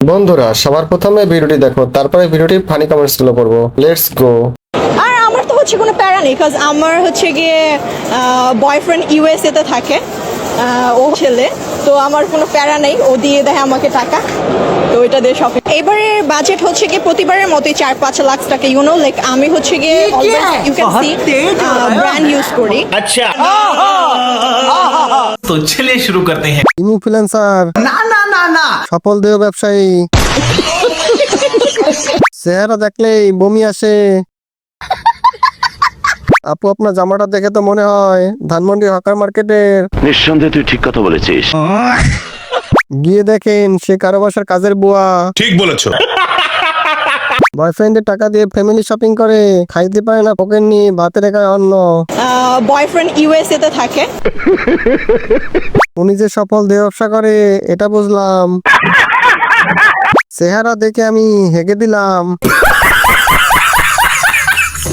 বন্ধুরা সবার প্রথমে ভিডিওটি দেখো, তারপরে ভিডিওটি ফানি কমেন্টস গুলো পড়বো। Let's go. আর আমার তো হচ্ছে কোনো প্যারা নেই, কাজ আমার হচ্ছে গিয়ে বয়ফ্রেন্ড ইউএসএ তে থাকে, ও ছেলে, তো আমার কোনো প্যারা নেই, ও দিয়ে দেয় আমাকে টাকা, তো ওইটা দিয়ে শপিং। এবারের বাজেট হচ্ছে গিয়ে প্রতিবারের মতোই 4-5 লাখ টাকা, লাইক আমি হচ্ছে গিয়ে always you can see brand use করি। अच्छा तो चलिए शुरू करते हैं। ইনফ্লুয়েন্সার ना ना ना ना সফল দেহ ব্যবসায়ী, চেহারা দেখলেই বমি আসে। আপু আপনার জামাটা দেখে তো মনে হয় ধানমন্ডি হকার মার্কেটের। নিঃসন্দেহে তুই ঠিক কথা বলেছিস। গিয়ে দেখেন সে কারো বাসার কাজের বুয়া। ঠিক বলেছো। বয়ফ্রেন্ডের টাকা দিয়ে ফ্যামিলি শপিং করে, খাইতে পারে না পকেট নিয়ে ভাতে রেখা অন্ন। বয়ফ্রেন্ড ইউএসএ তে থাকে। উনি যে সফল দেহ ব্যবসা করে এটা বুঝলাম, চেহারা দেখে আমি হেগে দিলাম।